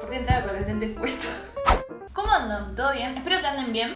¿Por qué entraba con los lentes puestos? ¿Cómo andan? ¿Todo bien? Espero que anden bien.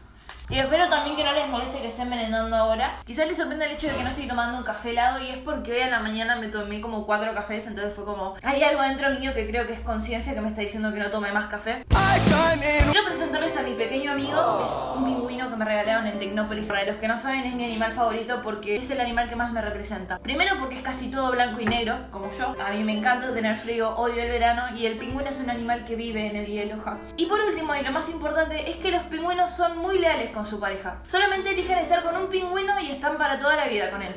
Y espero también que no les moleste que estén merendando ahora. Quizás les sorprenda el hecho de que no estoy tomando un café helado y es porque hoy a la mañana me tomé como 4 cafés, entonces fue como... Hay algo dentro mío que creo que es conciencia que me está diciendo que no tome más café. Quiero presentarles a mi pequeño amigo. Es un pingüino que me regalaron en Tecnópolis. Para los que no saben, es mi animal favorito porque es el animal que más me representa. Primero porque es casi todo blanco y negro, como yo. A mí me encanta tener frío, odio el verano y el pingüino es un animal que vive en el hielo. Y por último, y lo más importante, es que los pingüinos son muy leales con su pareja. Solamente eligen estar con un pingüino y están para toda la vida con él.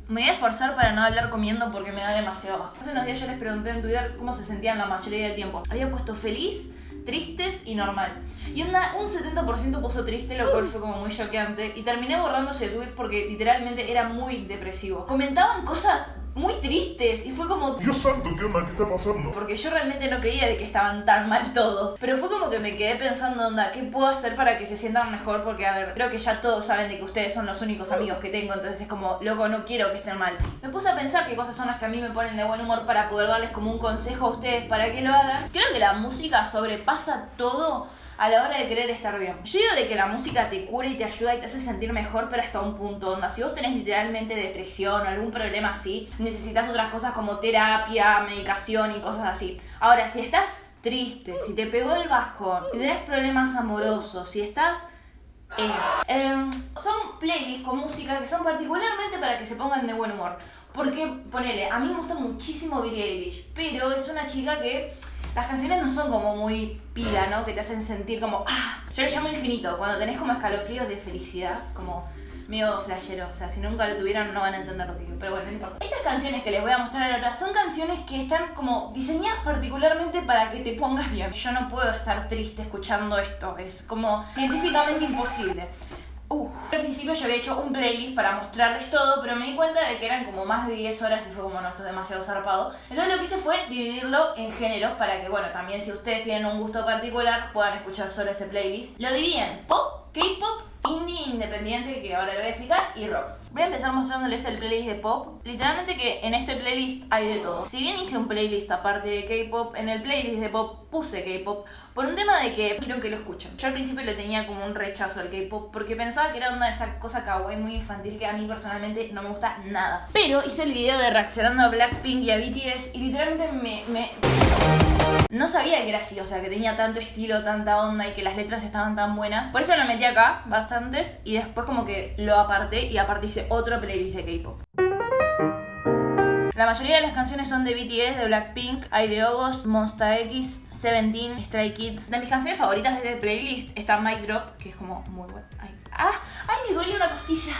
Me voy a esforzar para no hablar comiendo porque me da demasiado asco. Hace unos días yo les pregunté en Twitter cómo se sentían la mayoría del tiempo. Había puesto feliz, tristes y normal. Y un 70% puso triste, lo cual fue como muy choqueante. Y terminé borrando ese tweet porque literalmente era muy depresivo. Comentaban cosas muy tristes y fue como... Dios santo, ¿qué onda? ¿Qué está pasando? Porque yo realmente no creía de que estaban tan mal todos. Pero fue como que me quedé pensando, onda, ¿qué puedo hacer para que se sientan mejor? Porque, a ver, creo que ya todos saben de que ustedes son los únicos amigos que tengo. Entonces es como, loco, no quiero que estén mal. Me puse a pensar qué cosas son las que a mí me ponen de buen humor para poder darles como un consejo a ustedes para que lo hagan. Creo que la música sobrepasa todo a la hora de querer estar bien. Yo digo de que la música te cura y te ayuda y te hace sentir mejor, pero hasta un punto, onda. Si vos tenés literalmente depresión o algún problema así, necesitas otras cosas como terapia, medicación y cosas así. Ahora, si estás triste, si te pegó el bajón, si tenés problemas amorosos, si estás... son playlists con música que son particularmente para que se pongan de buen humor. Porque, ponele, a mí me gusta muchísimo Billie Eilish, pero es una chica que... Las canciones no son como muy pila, ¿no? Que te hacen sentir como... ¡Ah! Yo le llamo infinito. Cuando tenés como escalofríos de felicidad. Como medio flashero. O sea, si nunca lo tuvieran no van a entender lo que digo. Pero bueno, no importa. Estas canciones que les voy a mostrar ahora son canciones que están como diseñadas particularmente para que te pongas bien. Yo no puedo estar triste escuchando esto. Es como científicamente imposible. Al principio yo había hecho un playlist para mostrarles todo, pero me di cuenta de que eran como más de 10 horas y fue como, no, esto es demasiado zarpado. Entonces lo que hice fue dividirlo en géneros para que, bueno, también si ustedes tienen un gusto particular puedan escuchar solo ese playlist. Lo dividí en pop, K-pop, indie, independiente, que ahora lo voy a explicar, y rock. Voy a empezar mostrándoles el playlist de pop. Literalmente que en este playlist hay de todo. Si bien hice un playlist aparte de K-pop, en el playlist de pop puse K-pop por un tema de que quiero que lo escuchen. Yo al principio le tenía como un rechazo al K-pop porque pensaba que era una de esas cosas kawaii muy infantil que a mí personalmente no me gusta nada. Pero hice el video de reaccionando a Blackpink y a BTS y literalmente no sabía que era así, o sea, que tenía tanto estilo, tanta onda y que las letras estaban tan buenas. Por eso lo metí acá, bastantes, y después como que lo aparté y aparte hice otro playlist de K-pop. La mayoría de las canciones son de BTS, de Blackpink, IDOGOS, Monsta X, Seventeen, Stray Kids. De mis canciones favoritas de este playlist está Mic Drop, que es como muy buena. ¡Ay, me duele una costilla!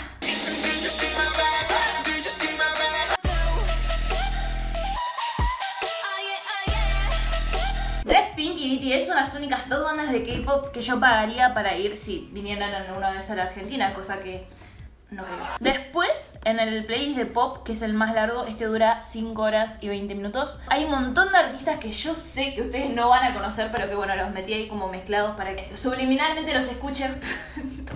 Blackpink y BTS son las únicas 2 bandas de K-pop que yo pagaría para ir si vinieran alguna vez a la Argentina, cosa que no creo. Después, en el playlist de pop, que es el más largo, este dura 5 horas y 20 minutos. Hay un montón de artistas que yo sé que ustedes no van a conocer, pero que bueno, los metí ahí como mezclados para que subliminalmente los escuchen.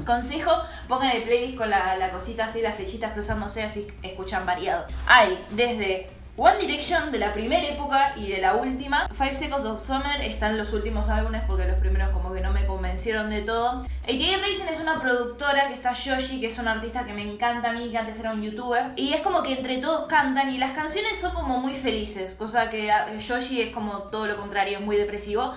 Consejo, pongan el playlist con la cosita así, las flechitas cruzándose, así escuchan variado. Hay desde One Direction de la primera época y de la última. 5 Seconds of Summer están los últimos álbumes porque los primeros como que no me convencieron de todo. AKA Raisin es una productora que está Yoshi, que es una artista que me encanta a mí, que antes era un youtuber. Y es como que entre todos cantan y las canciones son como muy felices, cosa que Yoshi es como todo lo contrario, es muy depresivo.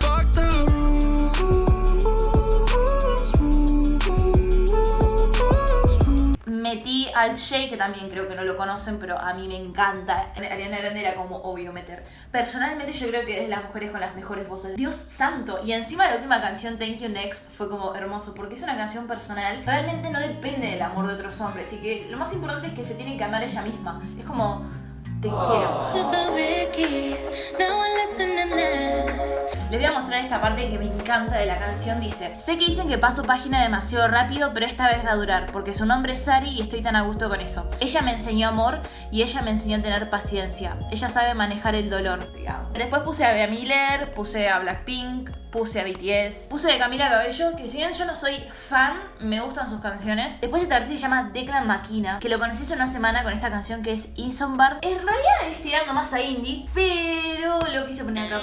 Metí al Jay, que también creo que no lo conocen, pero a mí me encanta. Ariana Grande era como obvio meter. Personalmente yo creo que es de las mujeres con las mejores voces. Dios santo. Y encima la última canción, Thank You Next, fue como hermoso, porque es una canción personal. Realmente no depende del amor de otros hombres. Y que lo más importante es que se tiene que amar ella misma. Es como... te quiero. Les voy a mostrar esta parte que me encanta de la canción. Dice: sé que dicen que paso página demasiado rápido, pero esta vez va a durar, porque su nombre es Sari y estoy tan a gusto con eso. Ella me enseñó amor y ella me enseñó a tener paciencia. Ella sabe manejar el dolor, digamos. Después puse a Bea Miller, puse a Blackpink, puse a BTS, puse de Camila Cabello, que si bien yo no soy fan, me gustan sus canciones. Después esta artista se llama Declan McKenna, que lo conocí hace una semana con esta canción que es Isambard. En realidad es tirando más a indie, pero lo quise poner acá.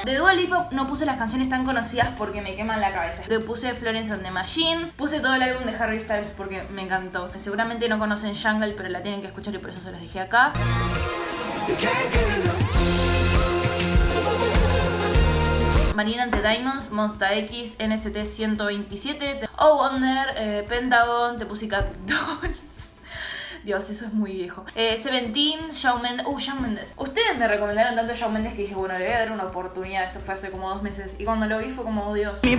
De Dua Lipa no puse las canciones tan conocidas porque me queman la cabeza. Te puse Florence and the Machine, puse todo el álbum de Harry Styles porque me encantó. Seguramente no conocen Jungle, pero la tienen que escuchar y por eso se los dejé acá. Marina and the Diamonds, Monsta X, NST 127, Oh Wonder, Pentagon, The Pussycat Dolls. Dios, eso es muy viejo. Seventeen, Shawn Mendes. Shawn Mendes. Ustedes me recomendaron tanto Shawn Mendes que dije, bueno, le voy a dar una oportunidad. Esto fue hace como 2 meses. Y cuando lo vi fue como, oh, Dios. De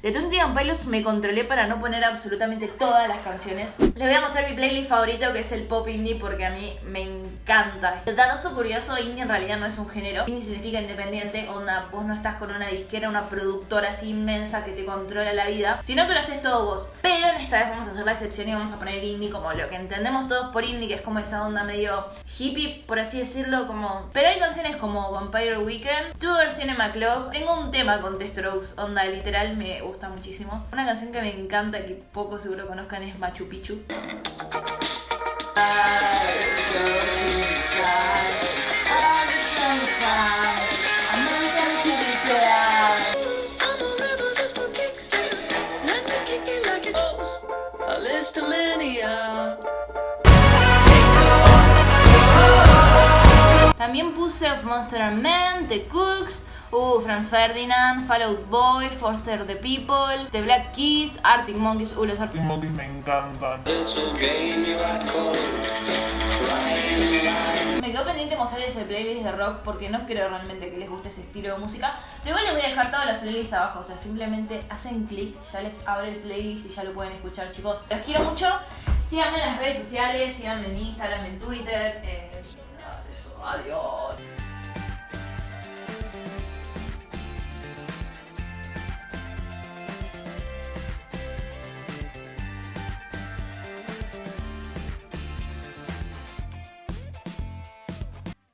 21 Pilots me controlé para no poner absolutamente todas las canciones. Les voy a mostrar mi playlist favorito, que es el pop indie, porque a mí me encanta. Dato curioso, indie en realidad no es un género. Indie significa independiente. Onda, vos no estás con una disquera, una productora así inmensa que te controla la vida, sino que lo haces todo vos. Pero esta vez vamos a hacer la excepción y vamos a poner indie como lo que entendemos todos por indie, que es como esa onda medio hippie, por así decirlo, como... Pero hay canciones como Vampire Weekend, Tudor Cinema Club. Tengo un tema con The Strokes, onda literal, me gusta muchísimo. Una canción que me encanta, que pocos seguro conozcan, es Machu Picchu. También puse Of Monster and Men, The Cooks, Franz Ferdinand, Fall Out Boy, Foster the People, The Black Keys, Arctic Monkeys. Los Arctic Monkeys me encantan. Me quedó pendiente mostrarles el playlist de rock porque no creo realmente que les guste ese estilo de música. Pero igual les voy a dejar todas las playlists abajo. O sea, simplemente hacen clic, ya les abre el playlist y ya lo pueden escuchar, chicos. Los quiero mucho. Síganme en las redes sociales, síganme en Instagram, en Twitter. Adiós.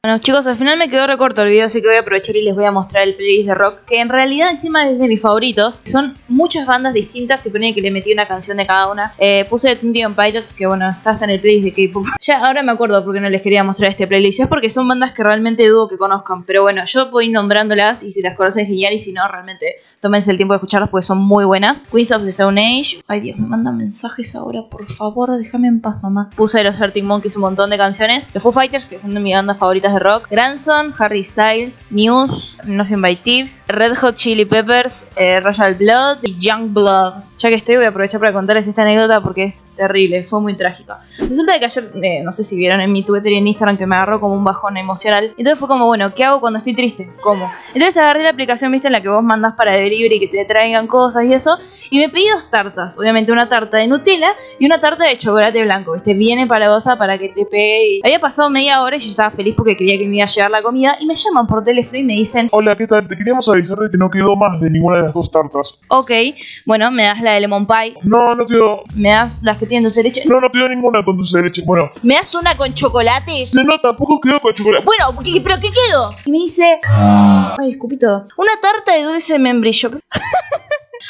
Bueno, chicos, al final me quedó recorto el video, así que voy a aprovechar y les voy a mostrar el playlist de rock, que en realidad encima es de mis favoritos. Son muchas bandas distintas, se pone que le metí una canción de cada una. Puse 21 Pilots, que bueno, está hasta en el playlist de K-pop. Ya ahora me acuerdo por qué no les quería mostrar este playlist, es porque son bandas que realmente dudo que conozcan. Pero bueno, yo voy nombrándolas y si las conocen genial, y si no, realmente tómense el tiempo de escucharlas porque son muy buenas. Queens of the Stone Age. Ay Dios, me mandan mensajes ahora, por favor, déjame en paz, mamá. Puse los Arctic Monkeys, un montón de canciones. Los Foo Fighters, que son de mis bandas favoritas de rock. Grandson, Harry Styles, Muse, Nothing by Tips, Red Hot Chili Peppers, Royal Blood y Young Blood. Ya que estoy, voy a aprovechar para contarles esta anécdota porque es terrible, fue muy trágica. Resulta que ayer, no sé si vieron en mi Twitter y en Instagram, que me agarró como un bajón emocional. Entonces fue como, bueno, ¿qué hago cuando estoy triste? ¿Cómo? Entonces agarré la aplicación, viste, en la que vos mandás para delivery, que te traigan cosas y eso. Y me pedí 2 tartas, obviamente una tarta de Nutella y una tarta de chocolate blanco, viste, bien empalagosa para que te pegue. Había pasado media hora y yo estaba feliz porque creía que me iba a llegar la comida. Y me llaman por teléfono y me dicen: hola, ¿qué tal? Te queríamos avisar de que no quedó más de ninguna de las 2 tartas. Ok, bueno, me das la de lemon pie. No, no quedó. ¿Me das las que tienen dulce de leche? No, no quedó ninguna con dulce de leche. Bueno. ¿Me das una con chocolate? No, tampoco quedó con chocolate. Bueno, ¿pero qué quedó? Y me dice... Ay, escupí todo. Una tarta de dulce de membrillo.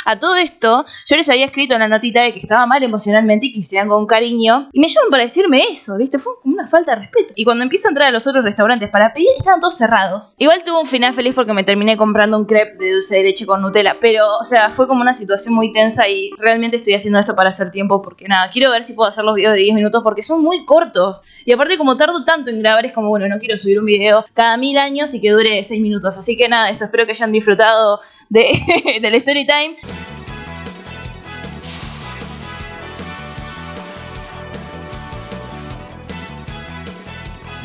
A todo esto, yo les había escrito en la notita de que estaba mal emocionalmente y que se dan con cariño. Y me llaman para decirme eso, ¿viste? Fue como una falta de respeto. Y cuando empiezo a entrar a los otros restaurantes para pedir, estaban todos cerrados. Igual tuve un final feliz porque me terminé comprando un crepe de dulce de leche con Nutella. Pero, o sea, fue como una situación muy tensa y realmente estoy haciendo esto para hacer tiempo porque nada, quiero ver si puedo hacer los videos de 10 minutos porque son muy cortos. Y aparte, como tardo tanto en grabar, es como, bueno, no quiero subir un video cada 1000 años y que dure 6 minutos. Así que nada, eso, espero que hayan disfrutado del story time.